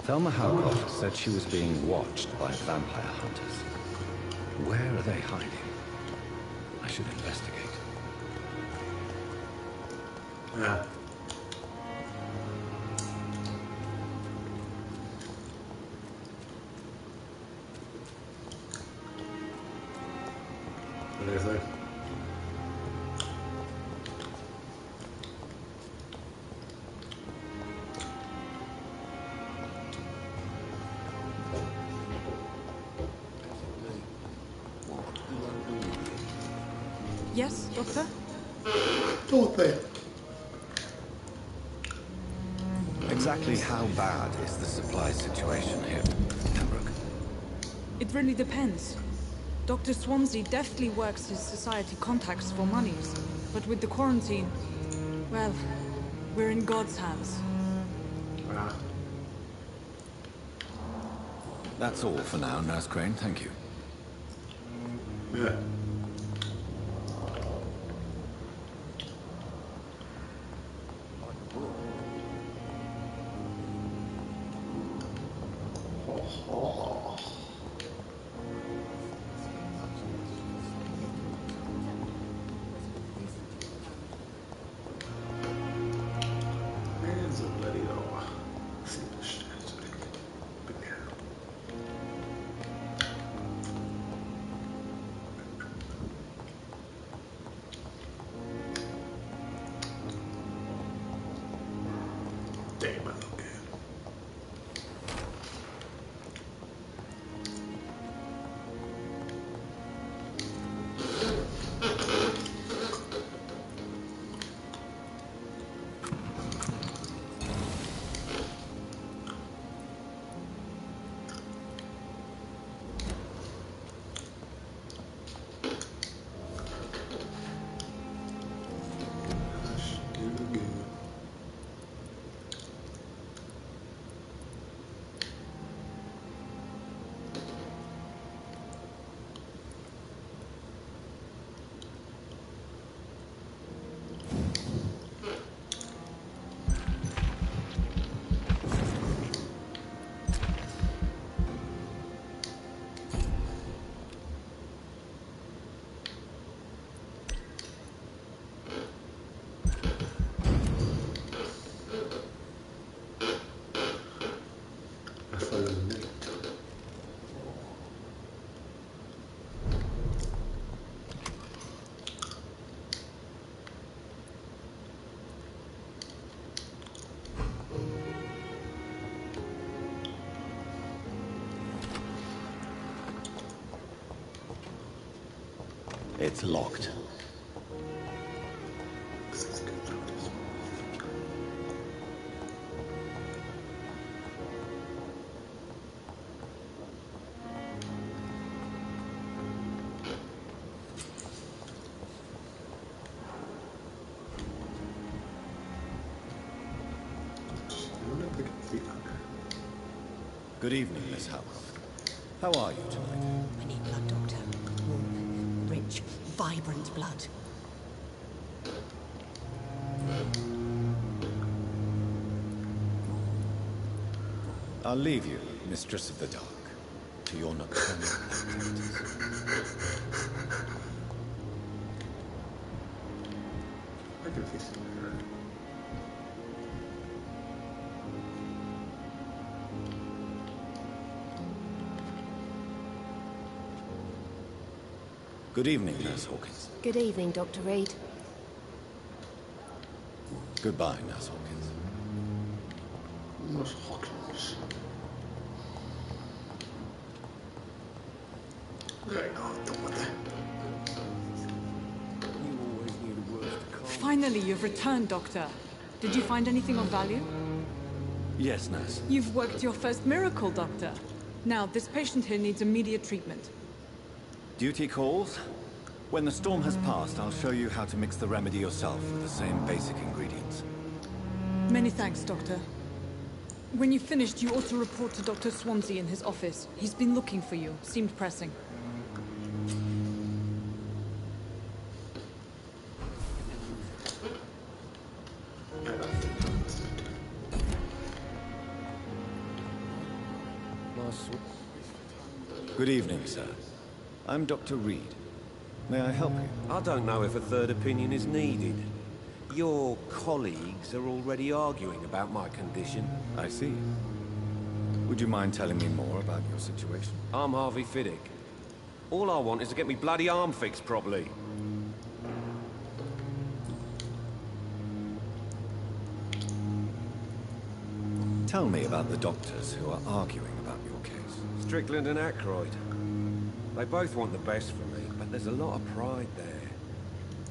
Thelma Howcroft said she was being watched by vampire hunters. Where are they hiding? I should investigate. Yeah. Anything? Yes, Doctor? Dorothy. Exactly how bad is the supply situation here, Pembroke? It really depends. Dr. Swansea deftly works his society contacts for monies. But with the quarantine, well, we're in God's hands. Ah. That's all for now, Nurse Crane, thank you. Yeah. Oh. Where's the bloody door? See the shit. Big hell. Damn, I look good. Gosh, good. I follow the night. It's locked. This is good. Good evening, Miss Howcroft. How are you tonight? I need blood, Doctor. Warm, rich, vibrant blood. I'll leave you, Mistress of the Dark, to your nocturnal activities. I can fix it. Good evening, Nurse Hawkins. Good evening, Dr. Reed. Goodbye, Nurse Hawkins. Nurse Hawkins. There you go, done with that. Finally, you've returned, Doctor. Did you find anything of value? Yes, Nurse. You've worked your first miracle, Doctor. Now, this patient here needs immediate treatment. Duty calls. When the storm has passed, I'll show you how to mix the remedy yourself with the same basic ingredients. Many thanks, Doctor. When you've finished, you ought to report to Dr. Swansea in his office. He's been looking for you. Seemed pressing. Good evening, sir. I'm Dr. Reed. May I help you? I don't know if a third opinion is needed. Your colleagues are already arguing about my condition. I see. Would you mind telling me more about your situation? I'm Harvey Fiddick. All I want is to get me bloody arm fixed properly. Tell me about the doctors who are arguing about your case. Strickland and Aykroyd. They both want the best for me, but there's a lot of pride there.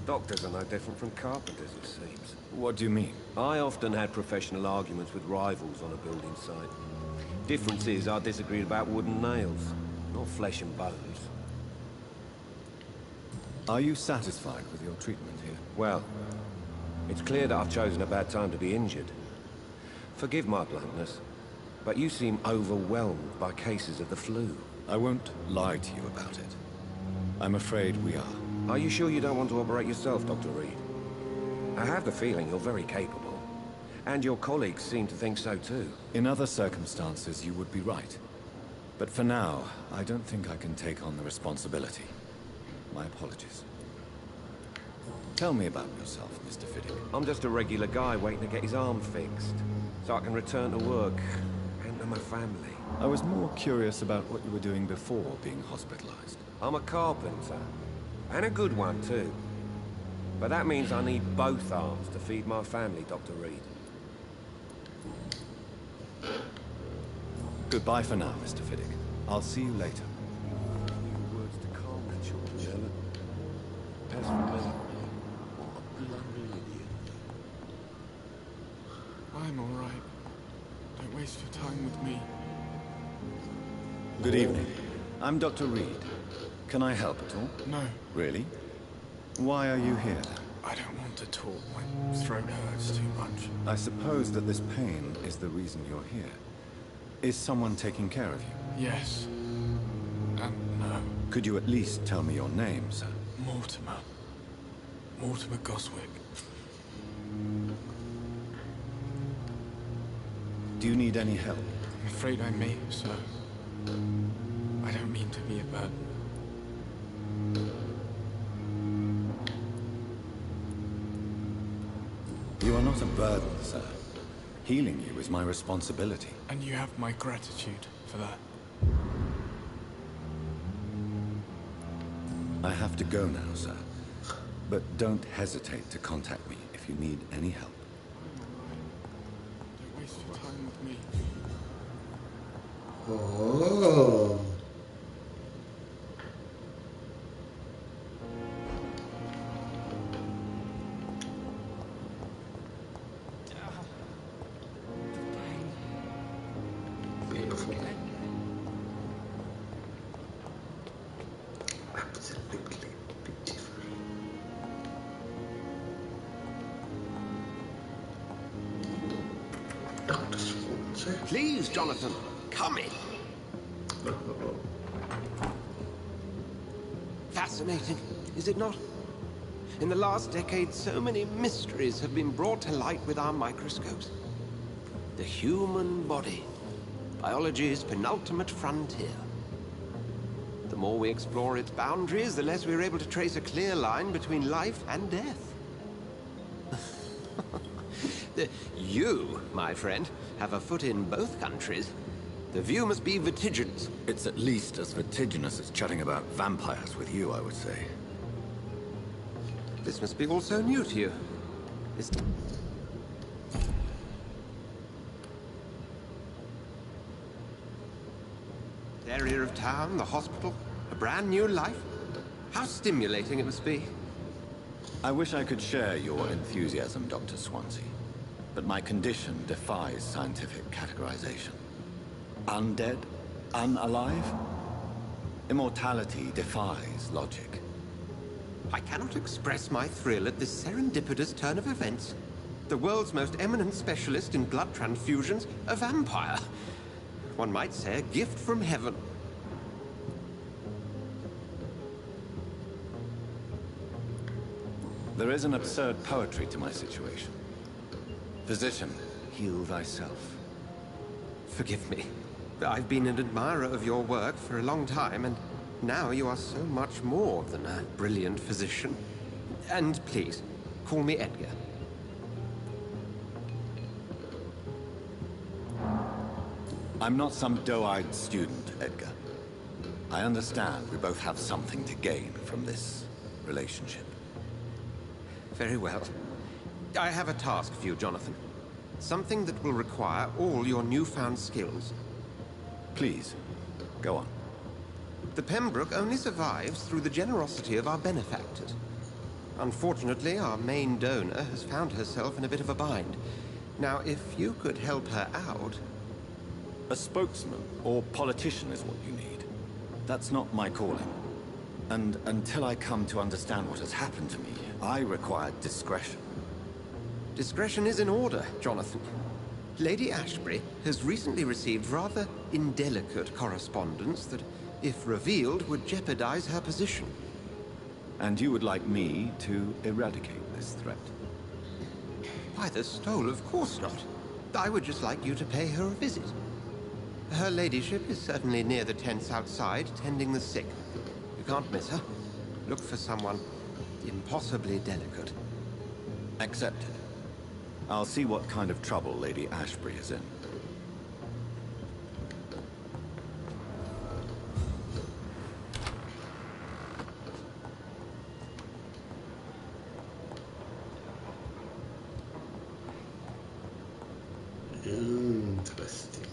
Doctors are no different from carpenters, it seems. What do you mean? I often had professional arguments with rivals on a building site. Difference is I disagreed about wooden nails, not flesh and bones. Are you satisfied with your treatment here? Well, it's clear that I've chosen a bad time to be injured. Forgive my bluntness, but you seem overwhelmed by cases of the flu. I won't lie to you about it. I'm afraid we are. Are you sure you don't want to operate yourself, Dr. Reed? I have the feeling you're very capable. And your colleagues seem to think so too. In other circumstances, you would be right. But for now, I don't think I can take on the responsibility. My apologies. Tell me about yourself, Mr. Fiddick. I'm just a regular guy waiting to get his arm fixed, so I can return to work and to my family. I was more curious about what you were doing before being hospitalized. I'm a carpenter, and a good one too. But that means I need both arms to feed my family, Dr. Reed. Goodbye for now, Mr. Fiddick. I'll see you later. Few words to calm the children, Ellen. As for me, what a bloody idiot. I'm all right. Don't waste your time with me. Good evening. I'm Dr. Reed. Can I help at all? No, Really? Why are you here, then? I don't want to talk. My throat hurts too much. I suppose that this pain is the reason you're here. Is someone taking care of you? Yes. And no. Could you at least tell me your name, sir? Mortimer. Mortimer Goswick. Do you need any help? I'm afraid I may, sir. I don't mean to be a burden. You are not a burden, sir. Healing you is my responsibility. And you have my gratitude for that. I have to go now, sir. But don't hesitate to contact me if you need any help. Don't waste your time with me. Oh. Beautiful. Absolutely beautiful. Dr. Swansea. Please, Jonathan, come in. Fascinating, is it not? In the last decade, so many mysteries have been brought to light with our microscopes. The human body, biology's penultimate frontier. The more we explore its boundaries, the less we're able to trace a clear line between life and death. You, my friend, have a foot in both countries. The view must be vertiginous. It's at least as vertiginous as chatting about vampires with you, I would say. This must be all so new to you. This... area of town, the hospital, a brand new life. How stimulating it must be. I wish I could share your enthusiasm, Dr. Swansea. But my condition defies scientific categorization. Undead? Unalive? Immortality defies logic. I cannot express my thrill at this serendipitous turn of events. The world's most eminent specialist in blood transfusions, a vampire. One might say a gift from heaven. There is an absurd poetry to my situation. Physician, heal thyself. Forgive me. I've been an admirer of your work for a long time, and now you are so much more than a brilliant physician. And please, call me Edgar. I'm not some doe-eyed student, Edgar. I understand we both have something to gain from this relationship. Very well. I have a task for you, Jonathan. Something that will require all your newfound skills. Please, go on. The Pembroke only survives through the generosity of our benefactors. Unfortunately, our main donor has found herself in a bit of a bind. Now, if you could help her out... A spokesman or politician is what you need. That's not my calling. And until I come to understand what has happened to me, I require discretion. Discretion is in order, Jonathan. Lady Ashbury has recently received rather indelicate correspondence that, if revealed, would jeopardize her position. And you would like me to eradicate this threat? By the stole, of course not. I would just like you to pay her a visit. Her ladyship is certainly near the tents outside, tending the sick. You can't miss her. Look for someone impossibly delicate. Accepted. I'll see what kind of trouble Lady Ashbury is in. Interesting.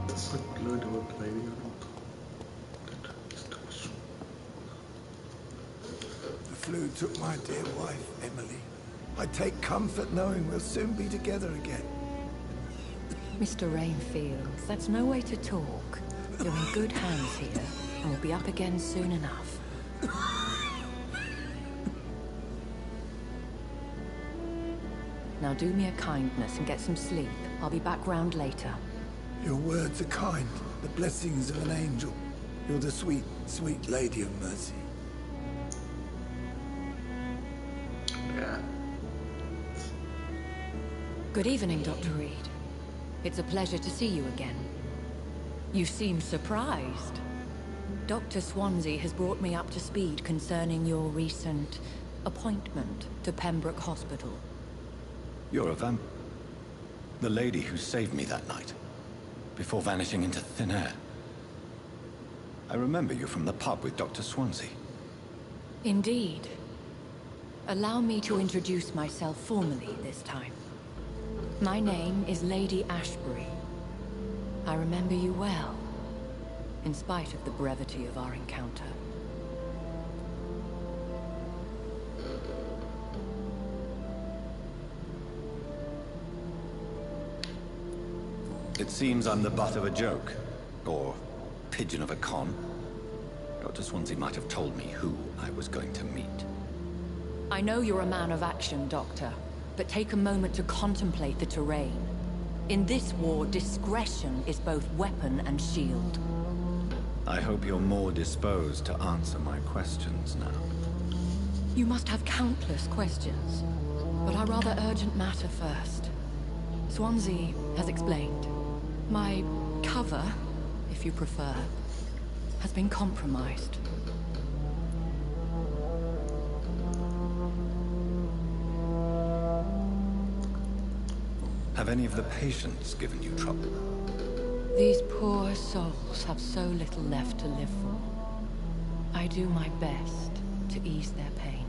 Das hat Leute und weniger gut. Das ist doch so. The flu took my dear wife, Emily. I take comfort knowing we'll soon be together again. Mr. Rainfield, that's no way to talk. You're in good hands here, and we'll be up again soon enough. Now do me a kindness and get some sleep. I'll be back round later. Your words are kind, the blessings of an angel. You're the sweet, sweet Lady of Mercy. Yeah. Good evening, Dr. Reed. It's a pleasure to see you again. You seem surprised. Dr. Swansea has brought me up to speed concerning your recent appointment to Pembroke Hospital. You're a vamp. The lady who saved me that night, before vanishing into thin air. I remember you from the pub with Dr. Swansea. Indeed. Allow me to introduce myself formally this time. My name is Lady Ashbury. I remember you well, in spite of the brevity of our encounter. It seems I'm the butt of a joke, or pigeon of a con. Dr. Swansea might have told me who I was going to meet. I know you're a man of action, Doctor, but take a moment to contemplate the terrain. In this war, discretion is both weapon and shield. I hope you're more disposed to answer my questions now. You must have countless questions, but a rather urgent matter first. Swansea has explained. My cover, if you prefer, has been compromised. Have any of the patients given you trouble? These poor souls have so little left to live for. I do my best to ease their pain.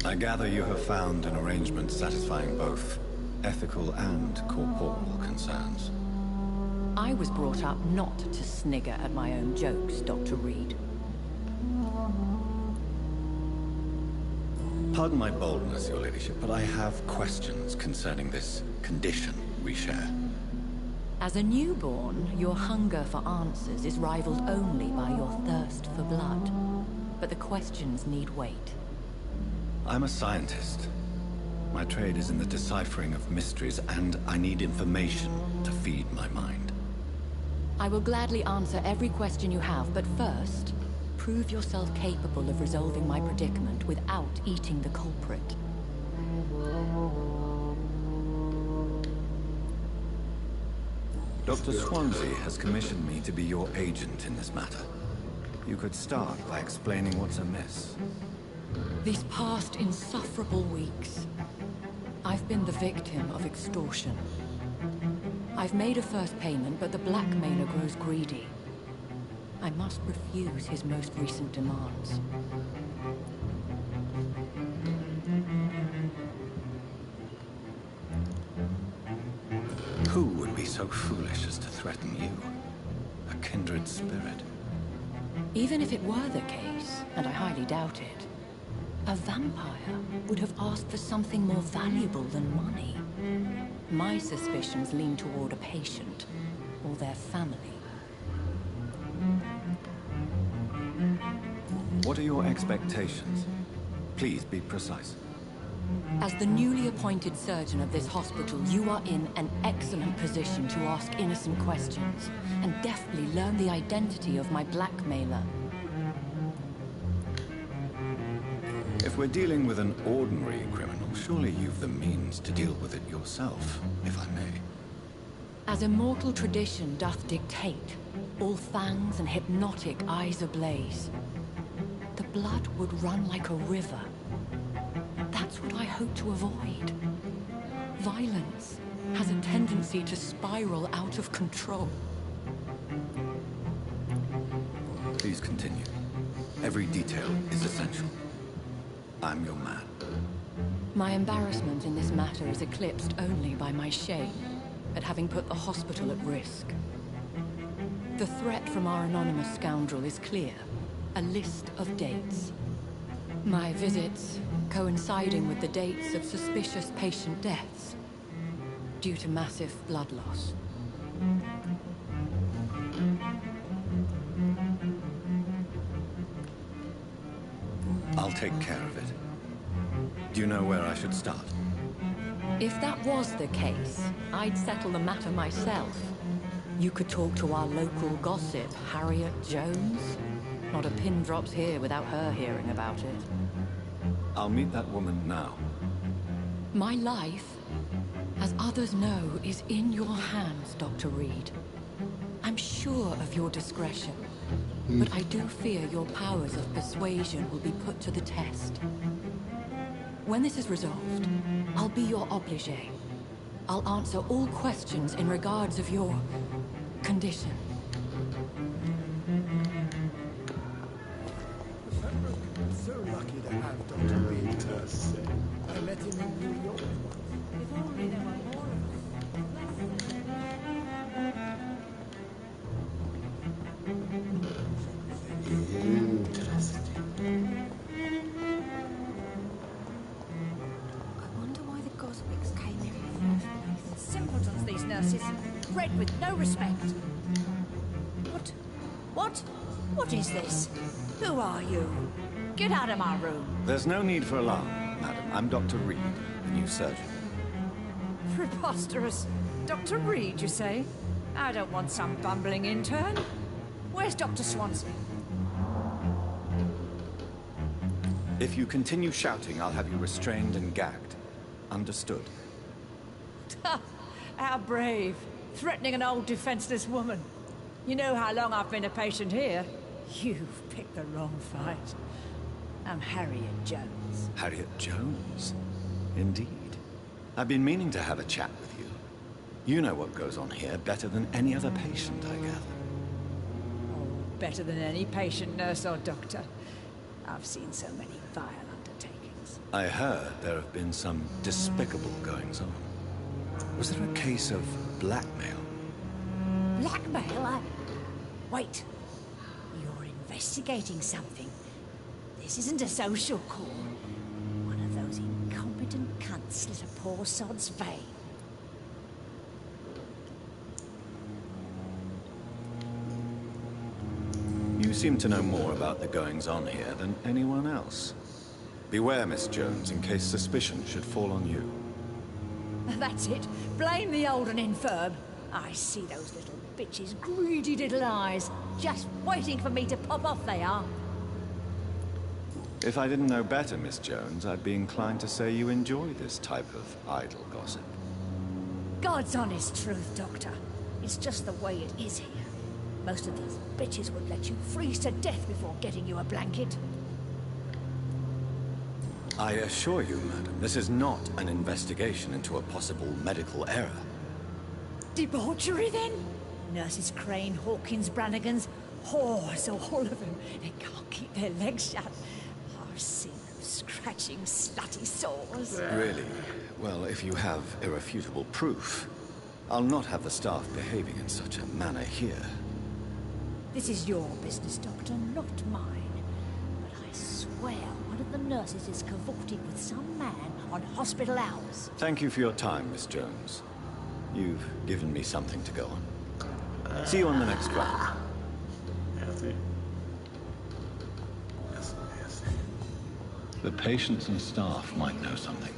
I gather you have found an arrangement satisfying both ethical and corporal concerns. I was brought up not to snigger at my own jokes, Dr. Reed. Pardon my boldness, Your Ladyship, but I have questions concerning this condition we share. As a newborn, your hunger for answers is rivaled only by your thirst for blood. But the questions need wait. I'm a scientist. My trade is in the deciphering of mysteries, and I need information to feed my mind. I will gladly answer every question you have, but first, prove yourself capable of resolving my predicament without eating the culprit. Dr. Swansea has commissioned me to be your agent in this matter. You could start by explaining what's amiss. These past insufferable weeks, I've been the victim of extortion. I've made a first payment, but the blackmailer grows greedy. I must refuse his most recent demands. Who would be so foolish as to threaten you? A kindred spirit. Even if it were the case, and I highly doubt it, a vampire would have asked for something more valuable than money. My suspicions lean toward a patient, or their family. What are your expectations? Please be precise. As the newly appointed surgeon of this hospital, you are in an excellent position to ask innocent questions, and deftly learn the identity of my blackmailer. If we're dealing with an ordinary criminal, surely you've the means to deal with it yourself, if I may. As immortal tradition doth dictate, all fangs and hypnotic eyes ablaze, the blood would run like a river. That's what I hope to avoid. Violence has a tendency to spiral out of control. Please continue. Every detail is essential. I'm your man. My embarrassment in this matter is eclipsed only by my shame at having put the hospital at risk. The threat from our anonymous scoundrel is clear. A list of dates. My visits coinciding with the dates of suspicious patient deaths due to massive blood loss. I'll take care of it. Do you know where I should start? If that was the case, I'd settle the matter myself. You could talk to our local gossip, Harriet Jones. Not a pin drops here without her hearing about it. I'll meet that woman now. My life, as others know, is in your hands, Dr. Reed. I'm sure of your discretion, but I do fear your powers of persuasion will be put to the test. When this is resolved, I'll be your obligé. I'll answer all questions in regards of your condition. So lucky to have Dr. Reed. I met him in New York once. If only there were more I wonder why the Goswicks came here in the first place. Simpletons, these nurses. Bred with no respect. What is this? Who are you? Get out of my room. There's no need for alarm, madam. I'm Dr. Reed, the new surgeon. Preposterous. Dr. Reed, you say? I don't want some bumbling intern. Where's Dr. Swansea? If you continue shouting, I'll have you restrained and gagged. Understood? How brave. Threatening an old defenseless woman. You know how long I've been a patient here? You've picked the wrong fight. I'm Harriet Jones. Harriet Jones? Indeed. I've been meaning to have a chat with you. You know what goes on here better than any other patient, I gather. Oh, better than any patient, nurse or doctor. I've seen so many vile undertakings. I heard there have been some despicable goings-on. Was there a case of blackmail? Blackmail? Wait. You're investigating something. This isn't a social call. One of those incompetent cunts slit a poor sod's vein. You seem to know more about the goings-on here than anyone else. Beware, Miss Jones, in case suspicion should fall on you. That's it. Blame the old and infirm. I see those little bitches' greedy little eyes. Just waiting for me to pop off, they are. If I didn't know better, Miss Jones, I'd be inclined to say you enjoy this type of idle gossip. God's honest truth, Doctor. It's just the way it is here. Most of these bitches would let you freeze to death before getting you a blanket. I assure you, madam, this is not an investigation into a possible medical error. Debauchery, then? Nurses Crane, Hawkins, Brannigans, whores, all of them. They can't keep their legs shut. I've seen them scratching slutty sores. Really? Well, if you have irrefutable proof, I'll not have the staff behaving in such a manner here. This is your business, Doctor, not mine. But I swear one of the nurses is cavorting with some man on hospital hours. Thank you for your time, Miss Jones. You've given me something to go on. See you on the next round. Nasty. Nasty. The patients and staff might know something.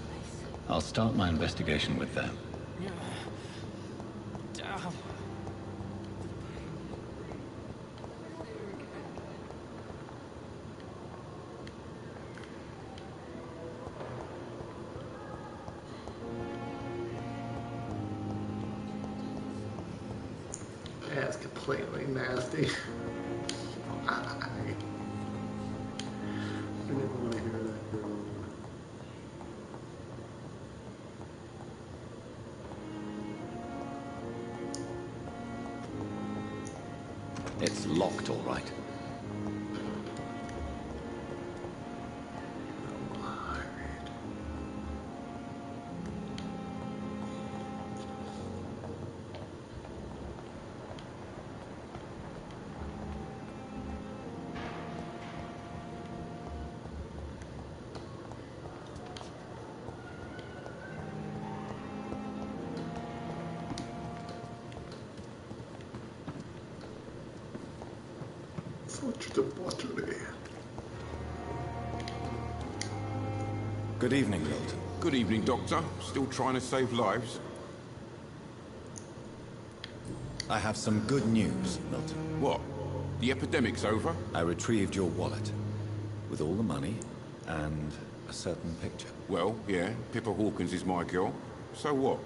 I'll start my investigation with them. That's completely nasty. I didn't want to hear that girl. It's locked, all right. Such debauchery. Good evening, Milton. Good evening, Doctor. Still trying to save lives? I have some good news, Milton. What? The epidemic's over? I retrieved your wallet, with all the money and a certain picture. Well, yeah, Pippa Hawkins is my girl. So what?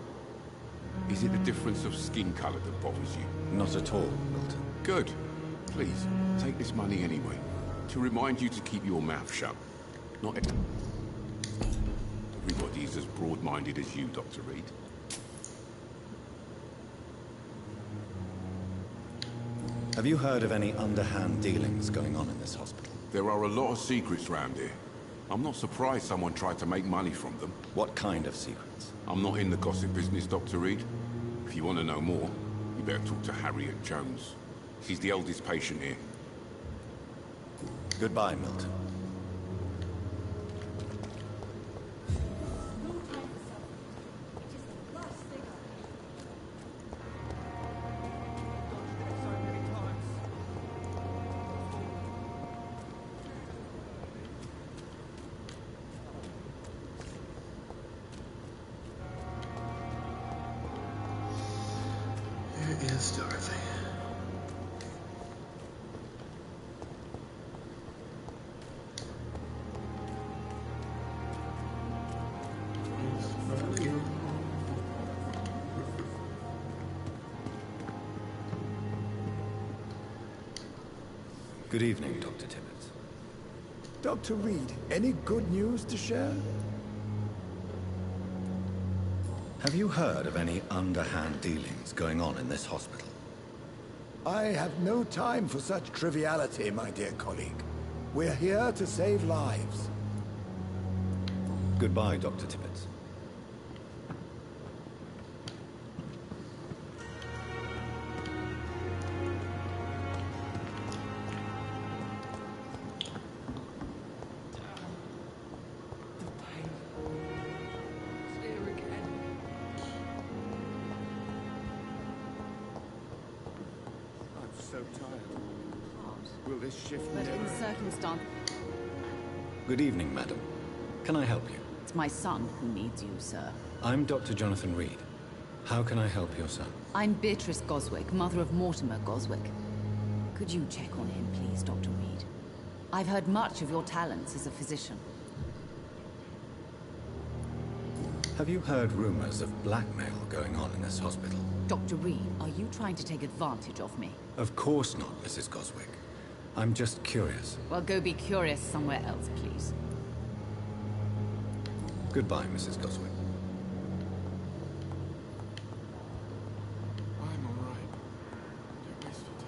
Is it the difference of skin color that bothers you? Not at all, Milton. Good. Please, take this money anyway. To remind you to keep your mouth shut. Not everybody's as broad-minded as you, Dr. Reed. Have you heard of any underhand dealings going on in this hospital? There are a lot of secrets round here. I'm not surprised someone tried to make money from them. What kind of secrets? I'm not in the gossip business, Dr. Reed. If you want to know more, you better talk to Harriet Jones. She's the oldest patient here. Goodbye, Milton. Here is Dorothy. Good evening, Dr. Tibbets. Dr. Reed, any good news to share? Have you heard of any underhand dealings going on in this hospital? I have no time for such triviality, my dear colleague. We're here to save lives. Goodbye, Dr. Tibbets. But in circumstance... Good evening, madam. Can I help you? It's my son who needs you, sir. I'm Dr. Jonathan Reed. How can I help your son? I'm Beatrice Goswick, mother of Mortimer Goswick. Could you check on him, please, Dr. Reed? I've heard much of your talents as a physician. Have you heard rumors of blackmail going on in this hospital? Dr. Reed, are you trying to take advantage of me? Of course not, Mrs. Goswick. I'm just curious. Well, go be curious somewhere else, please. Goodbye, Mrs. Goswick. I'm all right. Don't waste your time.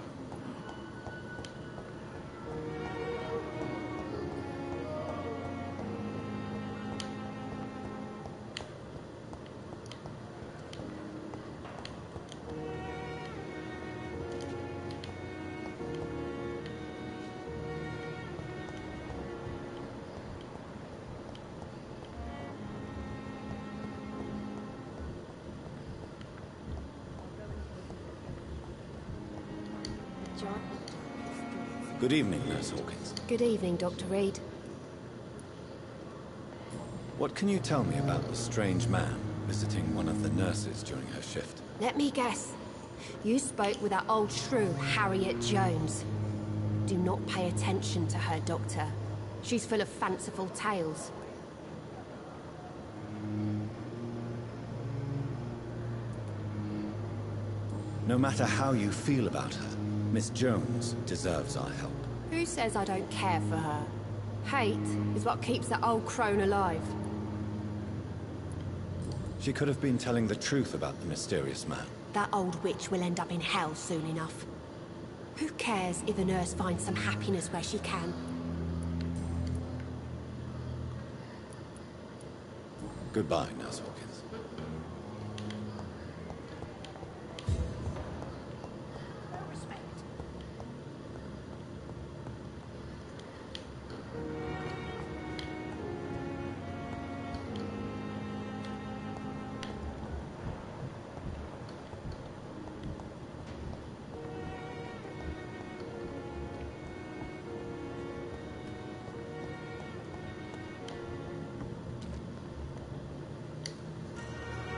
Good evening, Nurse Hawkins. Good evening, Dr. Reed. What can you tell me about the strange man visiting one of the nurses during her shift? Let me guess. You spoke with that old shrew, Harriet Jones. Do not pay attention to her, Doctor. She's full of fanciful tales. No matter how you feel about her, Miss Jones deserves our help. Who says I don't care for her? Hate is what keeps that old crone alive. She could have been telling the truth about the mysterious man. That old witch will end up in hell soon enough. Who cares if a nurse finds some happiness where she can? Goodbye, Nurse Hawkins.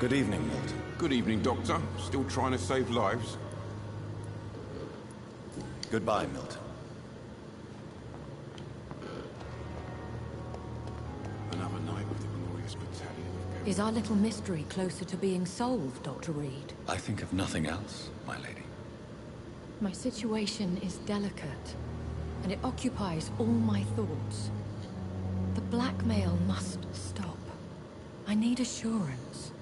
Good evening, Milton. Good evening, Doctor. Still trying to save lives? Goodbye, Milton. Another night with the glorious battalion. Is our little mystery closer to being solved, Dr. Reed? I think of nothing else, my lady. My situation is delicate, and it occupies all my thoughts. The blackmail must stop. I need assurance.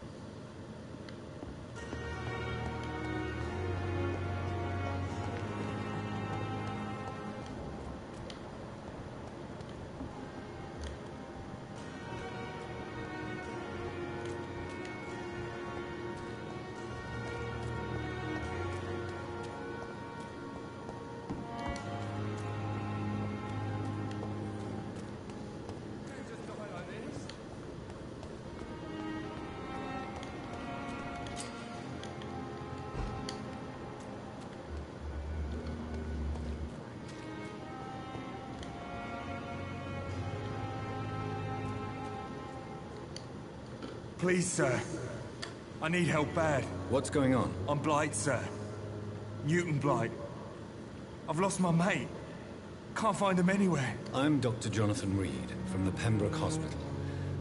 Please, sir. I need help bad. What's going on? I'm Blight, sir. Newton Blight. I've lost my mate. Can't find him anywhere. I'm Dr. Jonathan Reed from the Pembroke Hospital.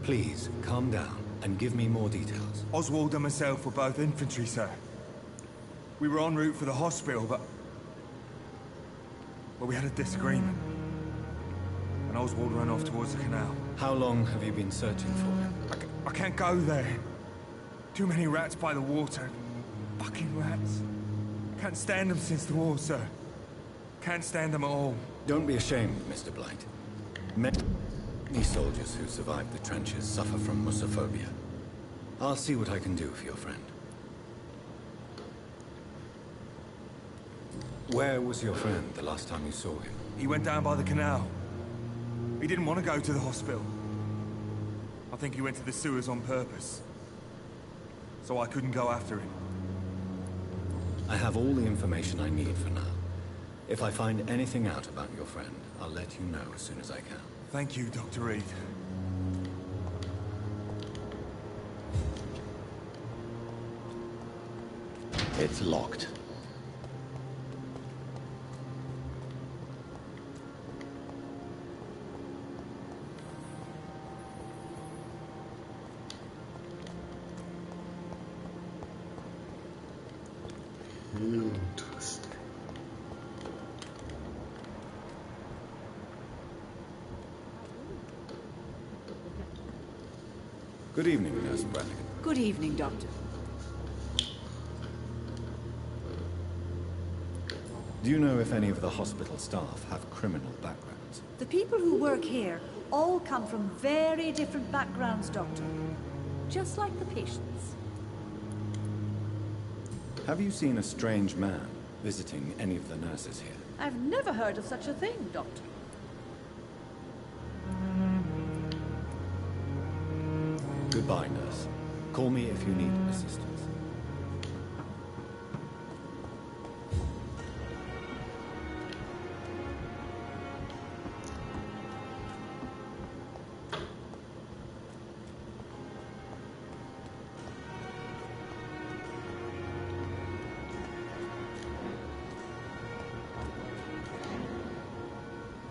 Please, calm down and give me more details. Oswald and myself were both infantry, sir. We were en route for the hospital, but we had a disagreement. And Oswald ran off towards the canal. How long have you been searching for him? I can't go there. Too many rats by the water. Fucking rats. Can't stand them since the war, sir. Can't stand them at all. Don't be ashamed, Mr. Blight. Many soldiers who survived the trenches suffer from musophobia. I'll see what I can do for your friend. Where was your friend the last time you saw him? He went down by the canal. He didn't want to go to the hospital. I think he went to the sewers on purpose. So I couldn't go after him. I have all the information I need for now. If I find anything out about your friend, I'll let you know as soon as I can. Thank you, Dr. Reed. It's locked. Interesting. Good evening, Nurse Brannigan. Good evening, Doctor. Do you know if any of the hospital staff have criminal backgrounds? The people who work here all come from very different backgrounds, Doctor. Just like the patients. Have you seen a strange man visiting any of the nurses here? I've never heard of such a thing, Doctor. Goodbye, nurse. Call me if you need assistance.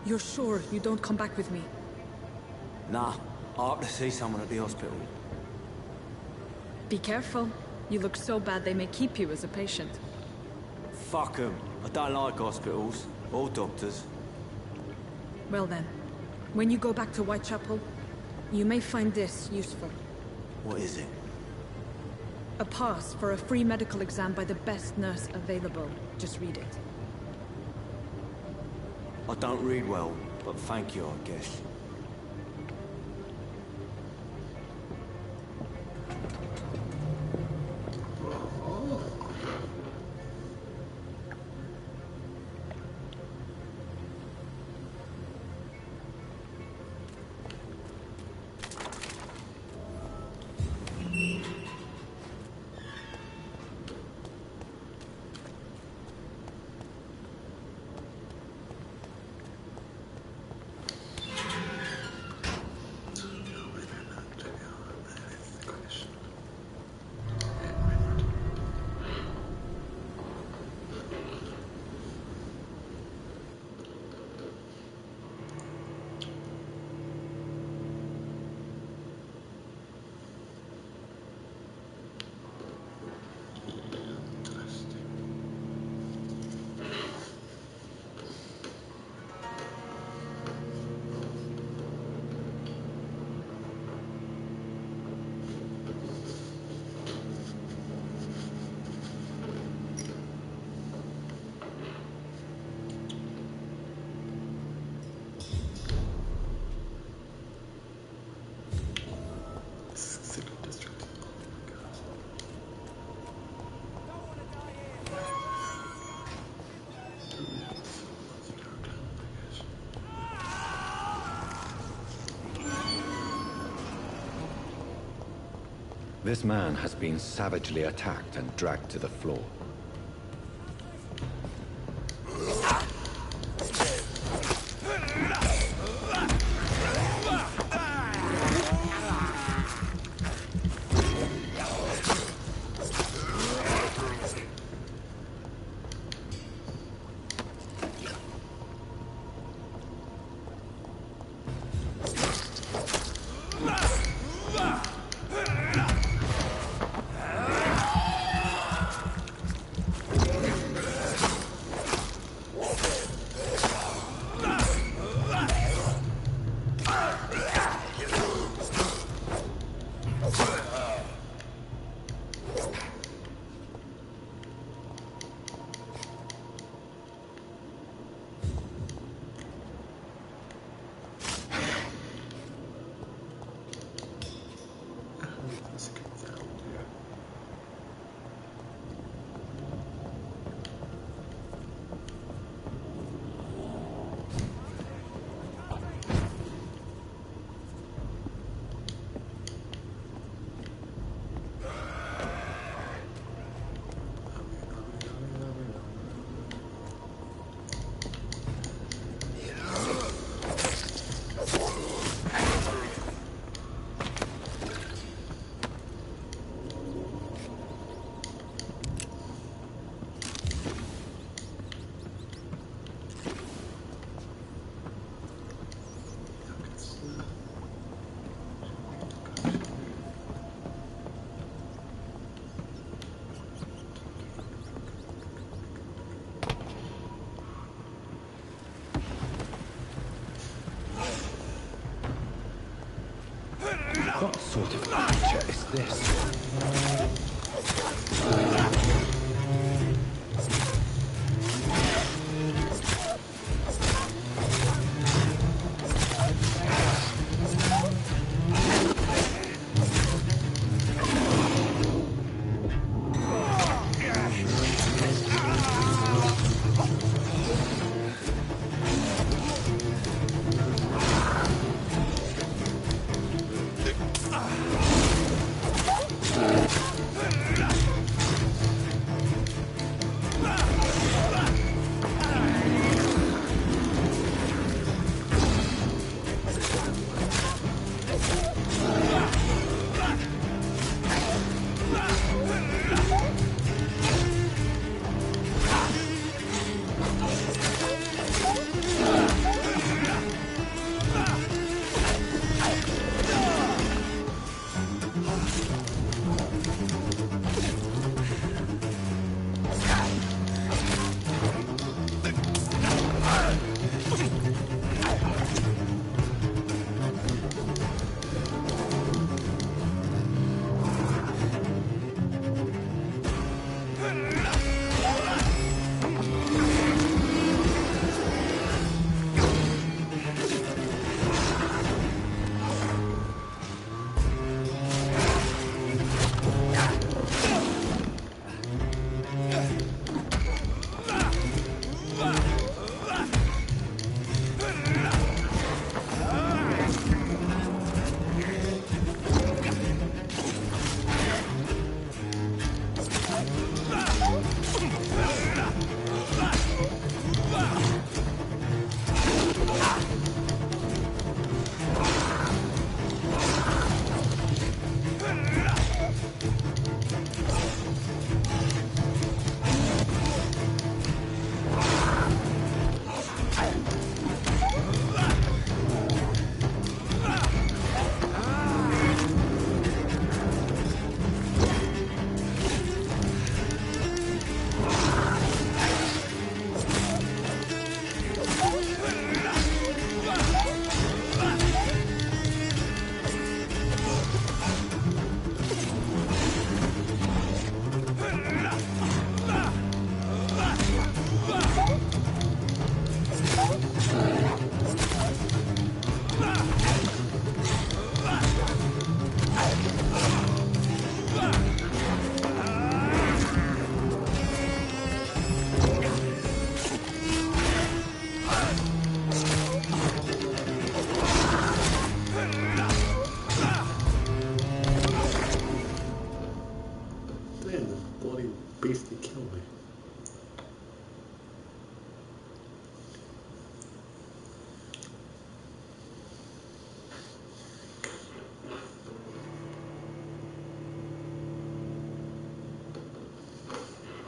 You're sure you don't come back with me? Nah, I have to see someone at the hospital. Be careful. You look so bad they may keep you as a patient. Fuck 'em. I don't like hospitals, or doctors. Well then, when you go back to Whitechapel, you may find this useful. What is it? A pass for a free medical exam by the best nurse available. Just read it. I don't read well, but thank you, I guess. This man has been savagely attacked and dragged to the floor. What sort of creature is this?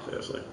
Seriously.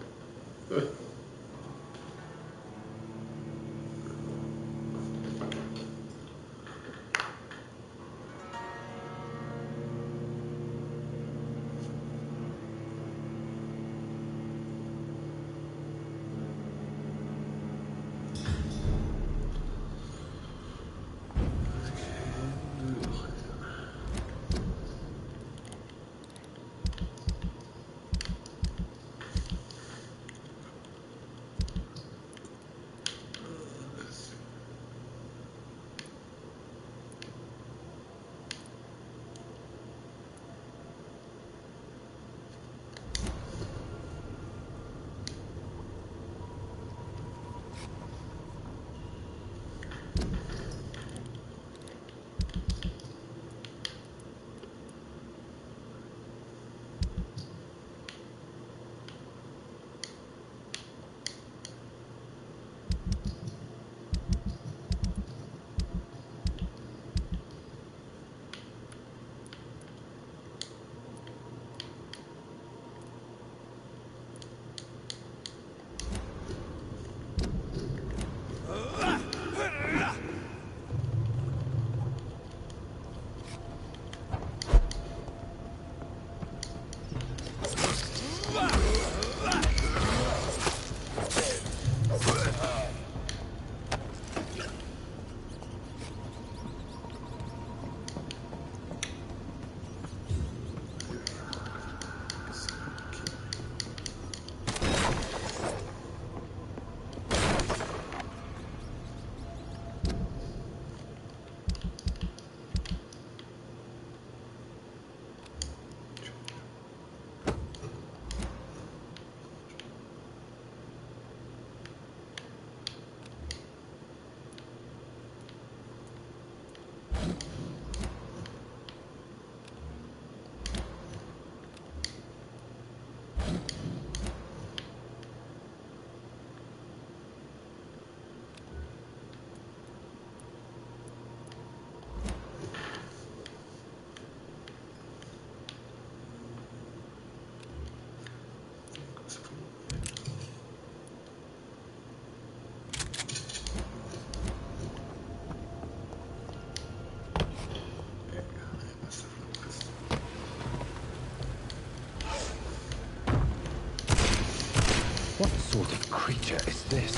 creature is this?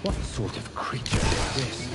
What sort of creature is this?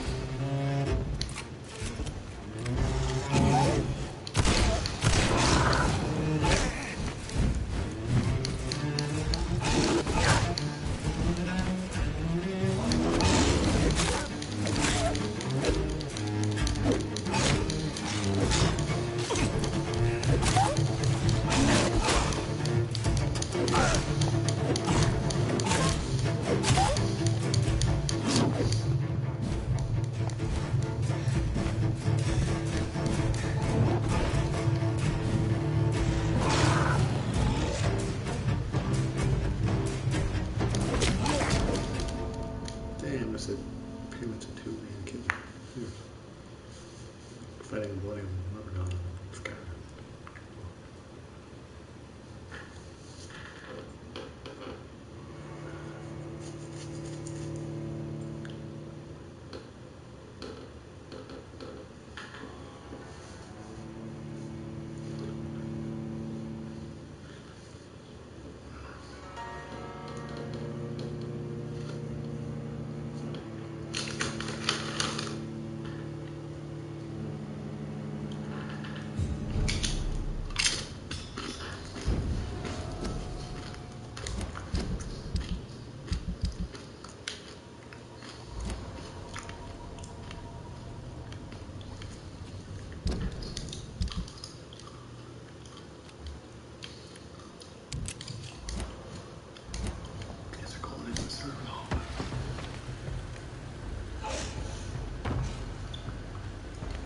Damn, that's a pretty much a two-man kid. Fighting bloody rubber doll. It's kind of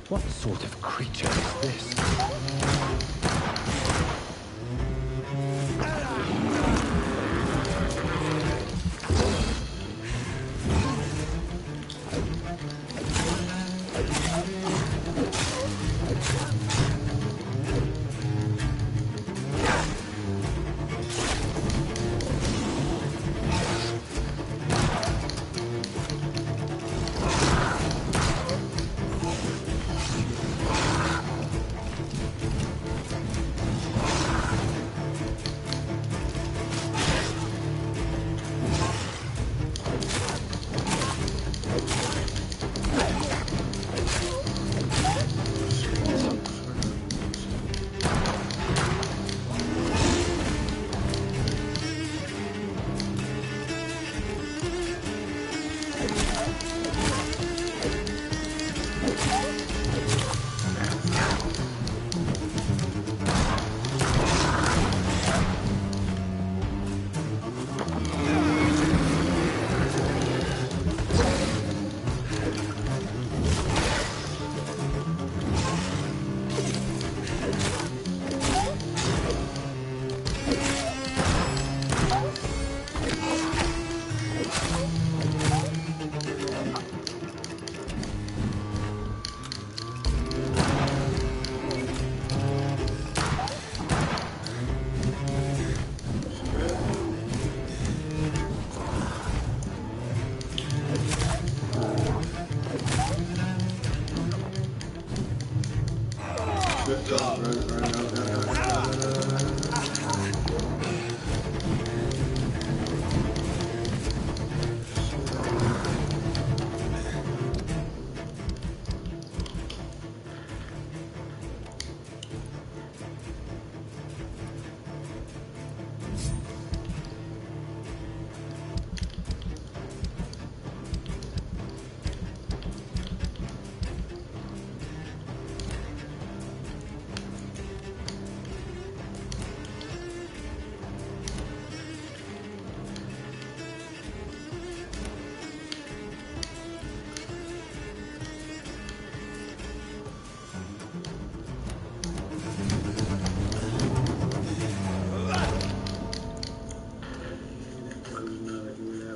What sort of creature is this?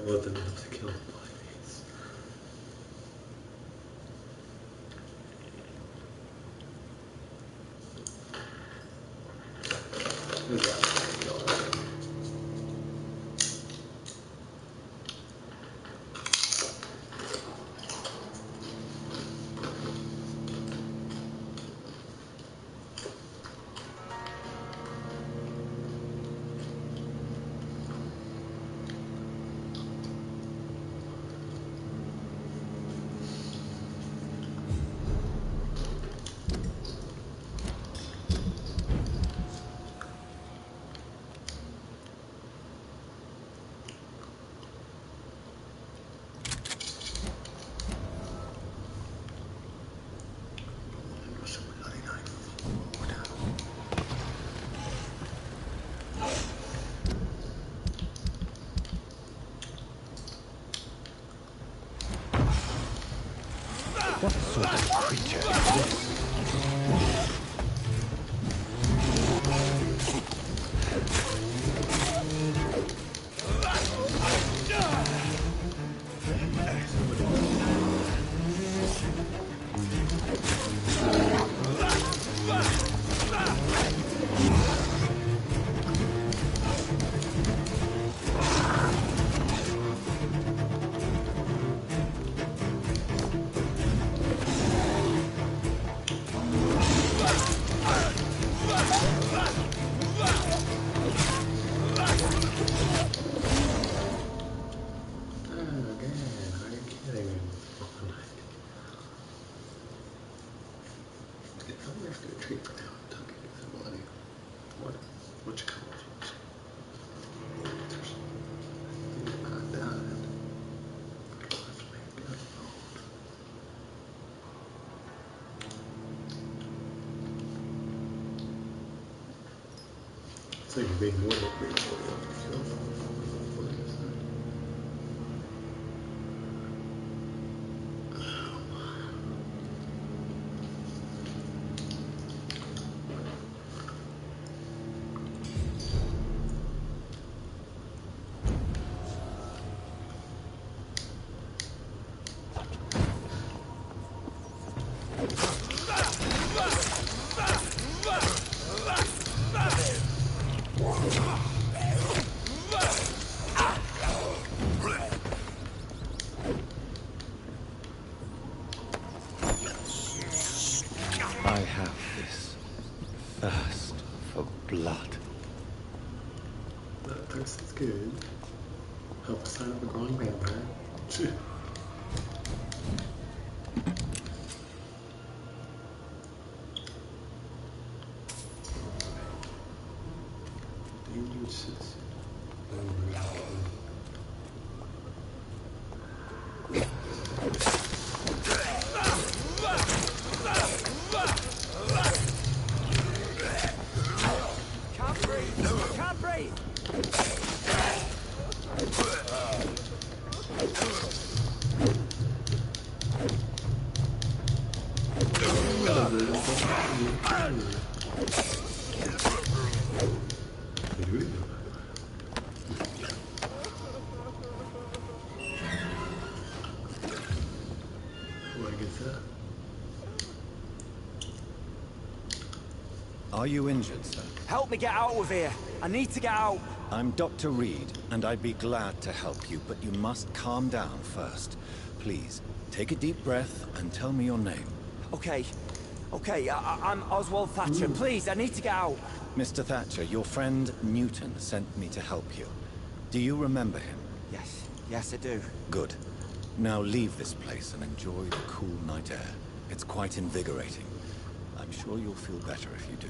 wasn't enough to kill him by these. Who's that? What sort of creature is this? So you made more than a great kill. I have this thirst for blood. That thirst is good. Help us sign up a growing vampire. Dangerous citizen. Can't breathe! Are you injured, sir? Help me get out of here! I need to get out! I'm Dr. Reed, and I'd be glad to help you, but you must calm down first. Please, take a deep breath and tell me your name. Okay. I'm Oswald Thatcher. Please, I need to get out. Mr. Thatcher, your friend Newton sent me to help you. Do you remember him? Yes, I do. Good. Now leave this place and enjoy the cool night air. It's quite invigorating. I'm sure you'll feel better if you do.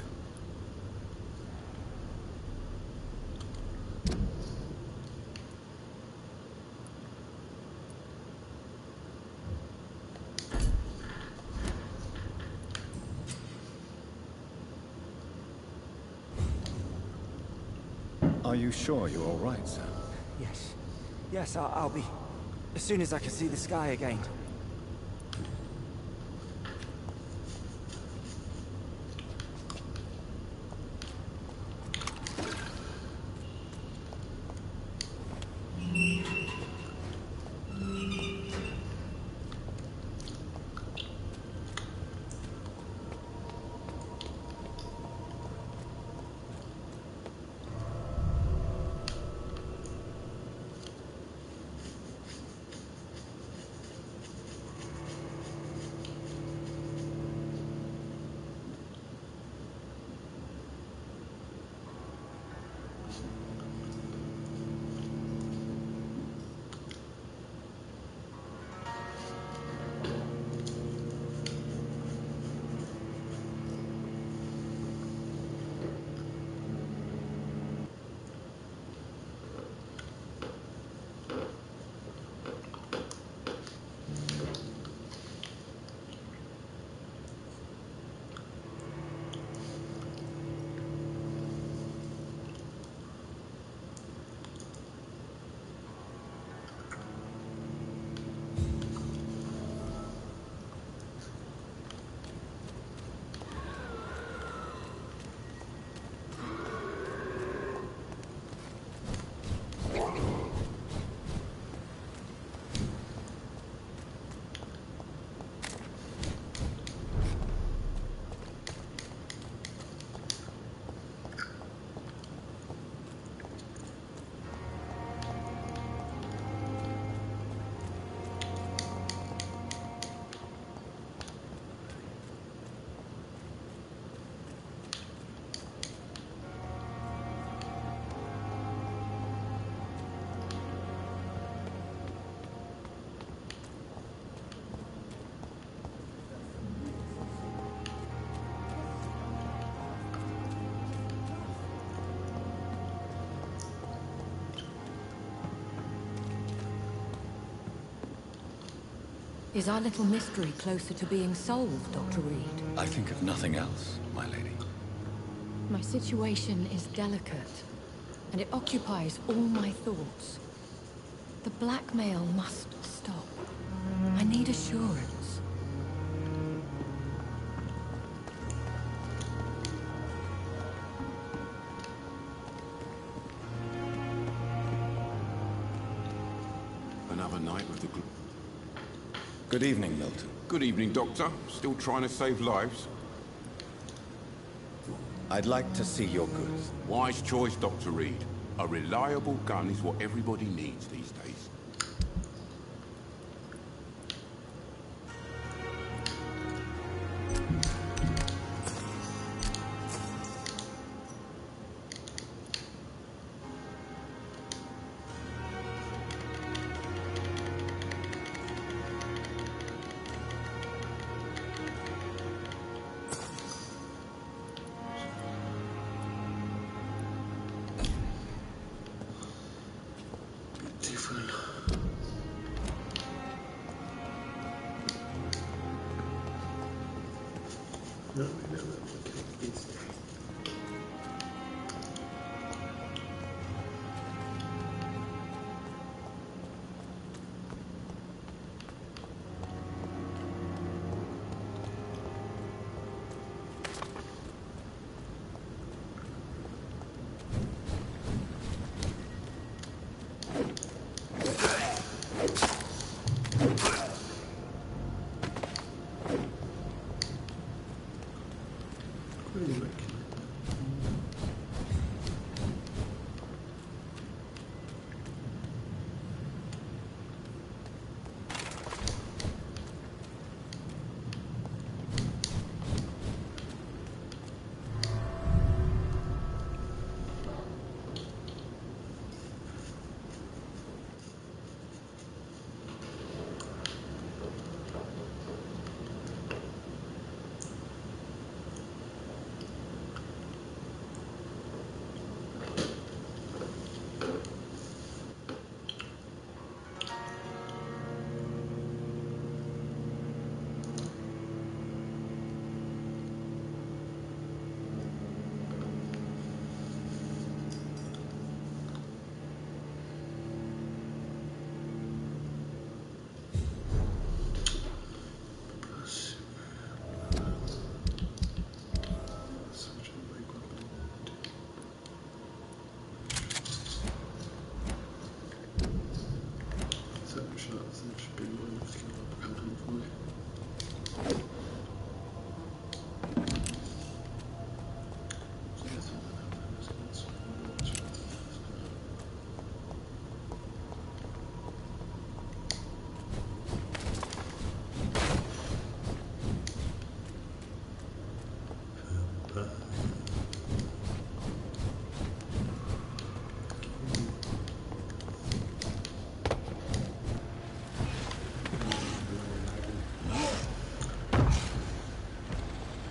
Are you sure you're all right, sir? Yes, I'll be... as soon as I can see the sky again. Is our little mystery closer to being solved, Dr. Reed? I think of nothing else, my lady. My situation is delicate, and it occupies all my thoughts. The blackmail must stop. I need assurance. Another night with the group. Good evening, Milton. Good evening, Doctor. Still trying to save lives? I'd like to see your goods. Wise choice, Dr. Reed. A reliable gun is what everybody needs these days. Different. No, we never take this.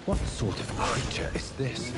What sort of creature is this?